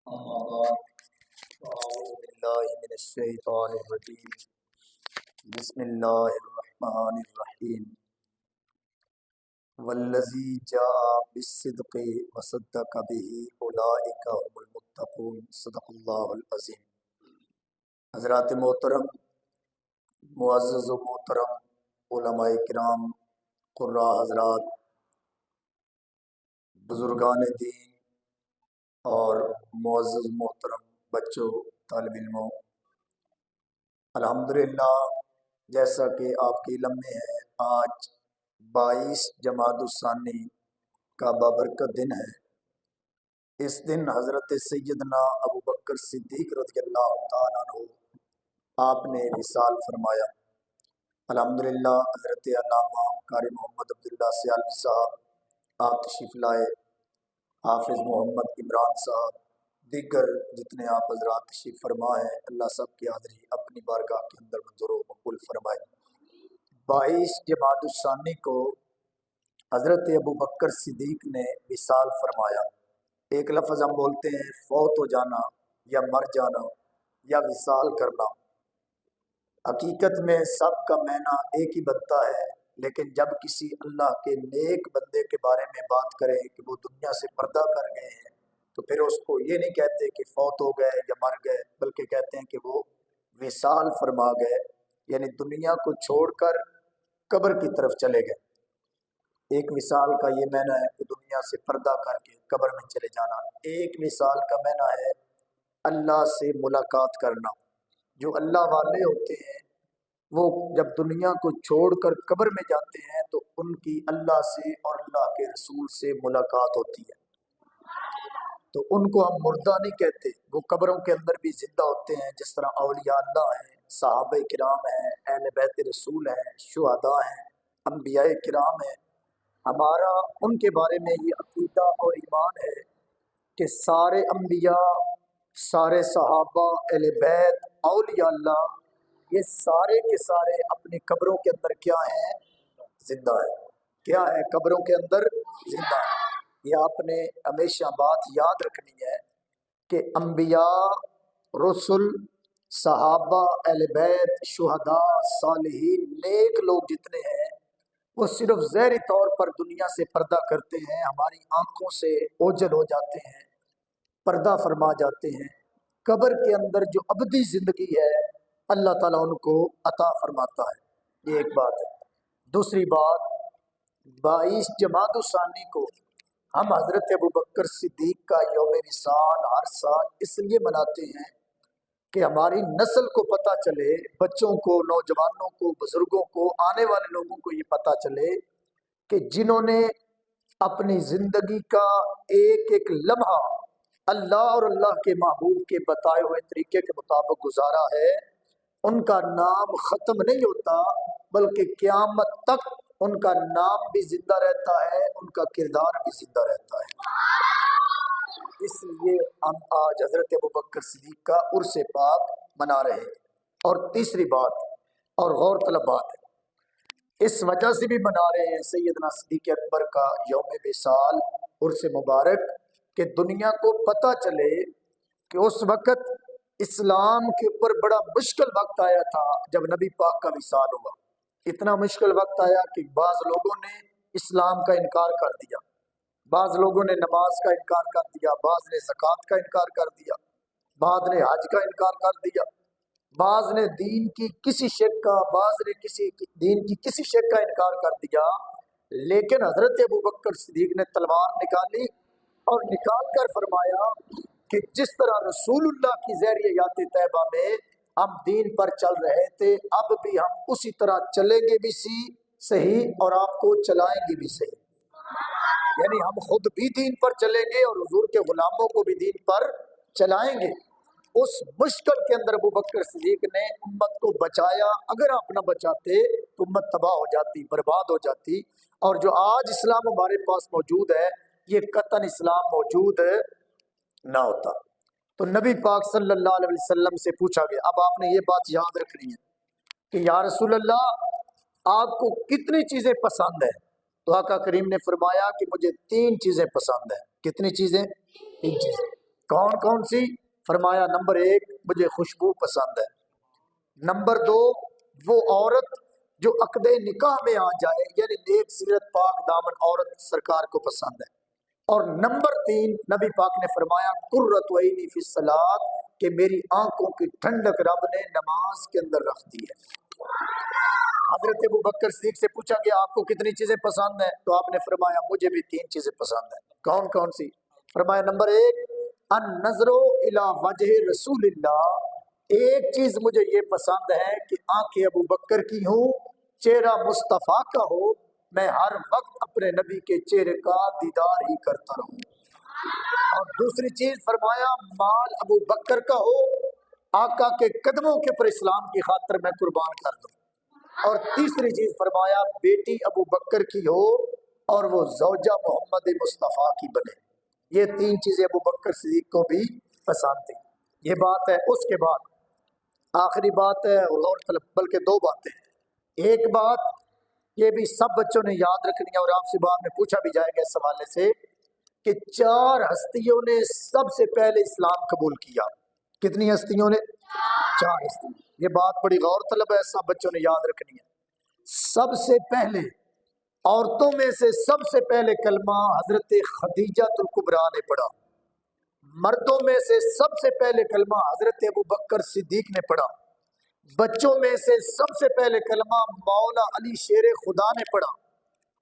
أما بعد فأعوذ بالله من الشيطان الرجيم بسم الله الرحمن الرحيم والذي جاء بالصدق وصدق به أولئك هم المتقون صدق الله العظيم۔ حضرات محترم، معزز و محترم علماء کرام، قراء حضرات، بزرگان دین اور معزز محترم بچوں، طالب علموں، الحمدللہ جیسا کہ آپ کے علم میں ہے، آج 22 جمادی الثانی کا بابرکت دن ہے۔ اس دن حضرت سیدنا ابو بکر صدیق رضی اللہ تعالیٰ عنہ آپ نے وصال فرمایا۔ الحمدللہ حضرت علامہ قاری محمد عبداللہ سیالوی صاحب آپ تشریف لائے، حافظ محمد عمران صاحب، دیگر جتنے آپ حضرات تشریف فرما ہیں، اللہ سب کی حاضری اپنی بارگاہ کے اندر منظور و مقبول فرمائے۔ 22 جمادی الثانی کو حضرت ابو بکر صدیق نے وصال فرمایا۔ ایک لفظ ہم بولتے ہیں فوت ہو جانا یا مر جانا یا وصال کرنا، حقیقت میں سب کا معنی ایک ہی بنتا ہے، لیکن جب کسی اللہ کے نیک بندے کے بارے میں بات کریں کہ وہ دنیا سے پردہ کر گئے ہیں، تو پھر اس کو یہ نہیں کہتے کہ فوت ہو گئے یا مر گئے، بلکہ کہتے ہیں کہ وہ وصال فرما گئے، یعنی دنیا کو چھوڑ کر قبر کی طرف چلے گئے۔ ایک وصال کا یہ معنی ہے کہ دنیا سے پردہ کر کے قبر میں چلے جانا۔ ایک وصال کا معنی ہے اللہ سے ملاقات کرنا۔ جو اللہ والے ہوتے ہیں وہ جب دنیا کو چھوڑ کر قبر میں جاتے ہیں تو ان کی اللہ سے اور اللہ کے رسول سے ملاقات ہوتی ہے، تو ان کو ہم مردہ نہیں کہتے، وہ قبروں کے اندر بھی زندہ ہوتے ہیں، جس طرح اولیاء اللہ ہیں، صحابہ کرام ہیں، اہل بیت رسول ہیں، شہداء ہیں، انبیاء کرام ہیں۔ ہمارا ان کے بارے میں یہ عقیدہ اور ایمان ہے کہ سارے انبیاء، سارے صحابہ، اہل بیت، اولیاء اللہ، یہ سارے کے سارے اپنی قبروں کے اندر کیا ہیں؟ زندہ ہیں۔ کیا ہے؟ قبروں کے اندر زندہ ہیں۔ یہ آپ نے ہمیشہ بات یاد رکھنی ہے کہ انبیاء، رسل، صحابہ، اہل بیت، شہداء، صالحین، نیک لوگ جتنے ہیں وہ صرف ظاہری طور پر دنیا سے پردہ کرتے ہیں، ہماری آنکھوں سے اوجھل ہو جاتے ہیں، پردہ فرما جاتے ہیں۔ قبر کے اندر جو ابدی زندگی ہے اللہ تعالیٰ ان کو عطا فرماتا ہے۔ یہ ایک بات ہے۔ دوسری بات، 22 جمادی الثانی کو ہم حضرت ابو بکر صدیق کا یوم وصال ہر سال اس لیے مناتے ہیں کہ ہماری نسل کو پتہ چلے، بچوں کو، نوجوانوں کو، بزرگوں کو، آنے والے لوگوں کو یہ پتہ چلے کہ جنہوں نے اپنی زندگی کا ایک ایک لمحہ اللہ اور اللہ کے محبوب کے بتائے ہوئے طریقے کے مطابق گزارا ہے، ان کا نام ختم نہیں ہوتا، بلکہ قیامت تک ان کا نام بھی زندہ رہتا ہے، ان کا کردار بھی زندہ رہتا ہے۔ اس لیے ہم آج حضرت ابو بکر صدیق کا عرس پاک منا رہے ہیں۔ اور تیسری بات اور غور طلب بات ہے، اس وجہ سے بھی منا رہے ہیں سیدنا صدیق اکبر کا یوم وصال عرس مبارک کہ دنیا کو پتہ چلے کہ اس وقت اسلام کے اوپر بڑا مشکل وقت آیا تھا جب نبی پاک کا وصال ہوا۔ اتنا مشکل وقت آیا کہ بعض لوگوں نے اسلام کا انکار کر دیا، بعض لوگوں نے نماز کا انکار کر دیا، بعض نے زکوٰۃ کا انکار کر دیا، بعض نے حج کا انکار کر دیا، بعض نے دین کی کسی شک کا، بعض نے دین کی کسی شک کا انکار کر دیا۔ لیکن حضرت ابو بکر صدیق نے تلوار نکالی اور نکال کر فرمایا کہ جس طرح رسول اللہ کی زہر حیات طیبہ میں ہم دین پر چل رہے تھے، اب بھی ہم اسی طرح چلیں گے بھی صحیح اور آپ کو چلائیں گے بھی صحیح، یعنی ہم خود بھی دین پر چلیں گے اور حضور کے غلاموں کو بھی دین پر چلائیں گے۔ اس مشکل کے اندر ابو بکر صدیق نے امت کو بچایا۔ اگر آپ نہ بچاتے تو امت تباہ ہو جاتی، برباد ہو جاتی، اور جو آج اسلام ہمارے پاس موجود ہے یہ قطعاً اسلام موجود نہ ہوتا۔ تو نبی پاک صلی اللہ علیہ وسلم سے پوچھا گیا، اب آپ نے یہ بات یاد رکھنی ہے کہ یا رسول اللہ آپ کو کتنی چیزیں پسند ہیں؟ تو آقا کریم نے فرمایا کہ مجھے 3 چیزیں پسند ہیں۔ کتنی چیزیں؟ 3 چیزیں۔ کون کون سی؟ فرمایا نمبر 1 مجھے خوشبو پسند ہے، نمبر 2 وہ عورت جو عقد نکاح میں آ جائے، یعنی نیک سیرت پاک دامن عورت سرکار کو پسند ہے، اور نمبر 3 نبی پاک نے فرمایا قرۃ عینی فی الصلاۃ، کہ میری آنکھوں کی ٹھنڈک رب نے نماز کے اندر رکھ دی ہے۔ حضرت ابو بکر صدیق سے پوچھا گیا آپ کو کتنی چیزیں پسند ہیں؟ تو آپ نے فرمایا مجھے بھی 3 چیزیں پسند ہیں۔ کون کون سی؟ فرمایا نمبر 1 النظر الی وجہ رسول اللہ، ایک چیز مجھے یہ پسند ہے کہ آنکھیں ابو بکر کی ہوں، چہرہ مصطفیٰ کا ہو، میں ہر وقت اپنے نبی کے چہرے کا دیدار ہی کرتا رہوں۔ اور دوسری چیز فرمایا مال ابو بکر کا ہو، آقا کے قدموں کے پر اسلام کی خاطر میں قربان کر دوں۔ اور تیسری چیز فرمایا بیٹی ابو بکر کی ہو اور وہ زوجہ محمد مصطفیٰ کی بنے۔ یہ 3 چیزیں ابو بکر صدیق کو بھی پسند تھی۔ یہ بات ہے۔ اس کے بعد آخری بات ہے اور بلکہ 2 باتیں۔ ایک بات یہ بھی سب بچوں نے یاد رکھنی ہے اور آپ سے بعد میں پوچھا بھی جائے گا اس حوالے سے کہ 4 ہستیوں نے سب سے پہلے اسلام قبول کیا۔ کتنی ہستیوں نے؟ 4 ہستیوں۔ یہ بات بڑی غور طلب ہے، سب بچوں نے یاد رکھنی ہے۔ سب سے پہلے عورتوں میں سے سب سے پہلے کلمہ حضرت خدیجہ الکبریٰ نے پڑھا، مردوں میں سے سب سے پہلے کلمہ حضرت ابو بکر صدیق نے پڑھا، بچوں میں سے سب سے پہلے کلمہ مولا علی شیر خدا نے پڑھا،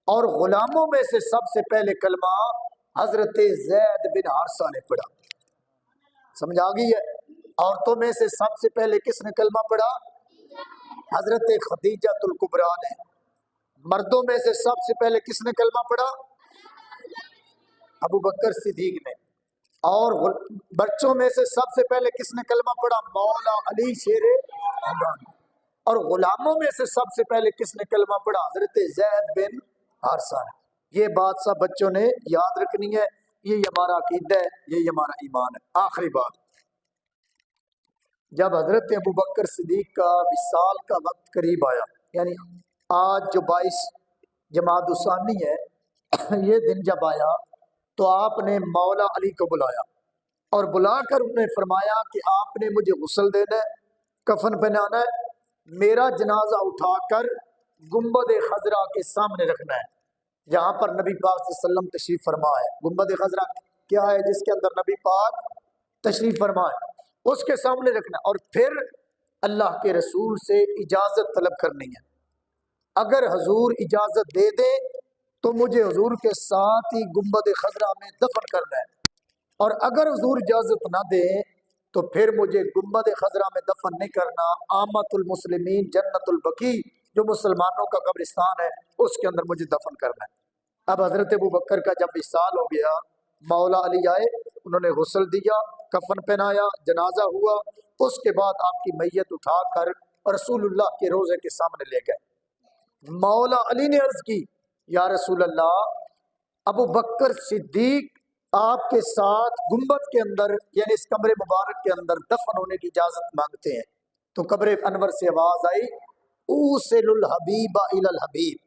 اور غلاموں میں سے سب سے پہلے کلمہ حضرت زید بن حارثہ نے پڑھا۔ سمجھ آ گئی ہے؟ عورتوں میں سے سب سے پہلے کس نے کلمہ پڑھا؟ حضرت خدیجہ الکبریٰ نے۔ مردوں میں سے سب سے پہلے کس نے کلمہ پڑھا؟ ابو بکر صدیق نے۔ اور بچوں میں سے سب سے پہلے کس نے کلمہ پڑھا؟ مولا علی شیر خدا نے۔ اور غلاموں میں سے سب سے پہلے کس نے کلمہ پڑھا؟ حضرت زید بن حارثہ نے۔ یہ بات سب بچوں نے یاد رکھنی ہے، یہ ہمارا عقیدہ ہے، یہ ہمارا ایمان ہے۔ آخری بات، جب حضرت ابو بکر صدیق کا وصال کا وقت قریب آیا، یعنی آج جو 22 جمادی الثانی ہے، یہ دن جب آیا تو آپ نے مولا علی کو بلایا اور بلا کر انہوں نے فرمایا کہ آپ نے مجھے غسل دینا ہے، کفن پہنانا ہے، میرا جنازہ اٹھا کر گنبد خضرا کے سامنے رکھنا ہے، جہاں پر نبی پاک صلی اللہ علیہ وسلم تشریف فرما ہے۔ گنبد خضرا کیا ہے؟ جس کے اندر نبی پاک تشریف فرما ہے، اس کے سامنے رکھنا، اور پھر اللہ کے رسول سے اجازت طلب کرنی ہے۔ اگر حضور اجازت دے دے تو مجھے حضور کے ساتھ ہی گنبد خضرا میں دفن کرنا ہے، اور اگر حضور اجازت نہ دے تو پھر مجھے گنبد خضرا میں دفن نہیں کرنا، عامت المسلمین جنت البقیع جو مسلمانوں کا قبرستان ہے اس کے اندر مجھے دفن کرنا ہے۔ اب حضرت ابو بکر کا جب وصال ہو گیا، مولا علی آئے، انہوں نے غسل دیا، کفن پہنایا، جنازہ ہوا، اس کے بعد آپ کی میت اٹھا کر رسول اللہ کے روضے کے سامنے لے گئے۔ مولا علی نے عرض کی یا رسول اللہ، ابو بکر صدیق آپ کے ساتھ گنبد کے اندر یعنی اس کمرے مبارک کے اندر دفن ہونے کی اجازت مانگتے ہیں۔ تو قبر انور سے آواز آئی اوصل الحبیب الی الحبیب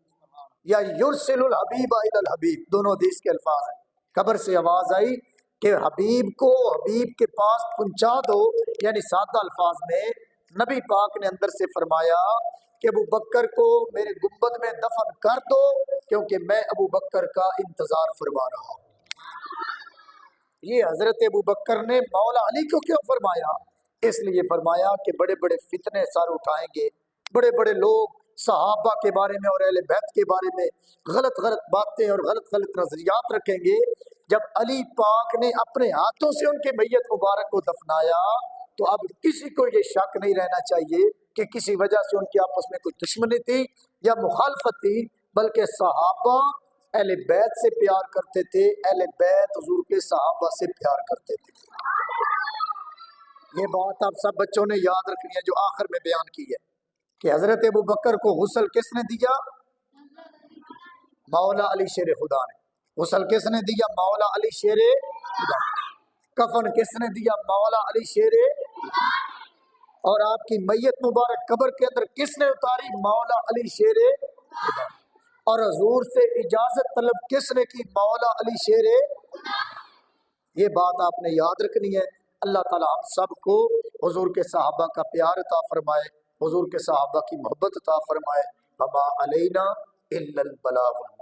یا یرسل الحبیب الی الحبیب، دونوں حدیث کے الفاظ ہیں۔ قبر سے آواز آئی کہ حبیب کو حبیب کے پاس پہنچا دو، یعنی سادہ الفاظ میں نبی پاک نے اندر سے فرمایا کہ ابو بکر کو میرے گنبد میں دفن کر دو کیونکہ میں ابو بکر کا انتظار فرما رہا ہوں۔ یہ حضرت ابو بکر نے مولا علی کو کیوں فرمایا؟ اس لیے فرمایا کہ بڑے بڑے فتنے سر اٹھائیں گے، بڑے بڑے لوگ صحابہ کے بارے میں اور اہل بیت کے بارے میں غلط غلط باتیں اور غلط غلط نظریات رکھیں گے۔ جب علی پاک نے اپنے ہاتھوں سے ان کے میت مبارک کو دفنایا تو اب کسی کو یہ شک نہیں رہنا چاہیے کہ کسی وجہ سے ان کے آپس میں کوئی دشمنی تھی یا مخالفت تھی، بلکہ صحابہ اہل بیت سے پیار کرتے تھے، اہل بیت حضور کے صحابہ سے پیار کرتے تھے۔ یہ بات آپ سب بچوں نے یاد رکھنی ہے جو آخر میں بیان کی ہے کہ حضرت ابو بکر کو غسل کس نے دیا؟ مولا علی شیر خدا نے۔ غسل کس نے دیا؟ مولا علی شیر خدا۔ کفن کس نے دیا؟ مولا علی شیر۔ اور آپ کی میت مبارک قبر کے اندر کس نے اتاری؟ مولا علی شیر خدا۔ اور حضور سے اجازت طلب کس نے کی؟ مولا علی شیر۔ یہ بات آپ نے یاد رکھنی ہے۔ اللہ تعالیٰ ہم سب کو حضور کے صحابہ کا پیار عطا فرمائے، حضور کے صحابہ کی محبت عطا فرمائے۔ وما علینا الا البلاغ۔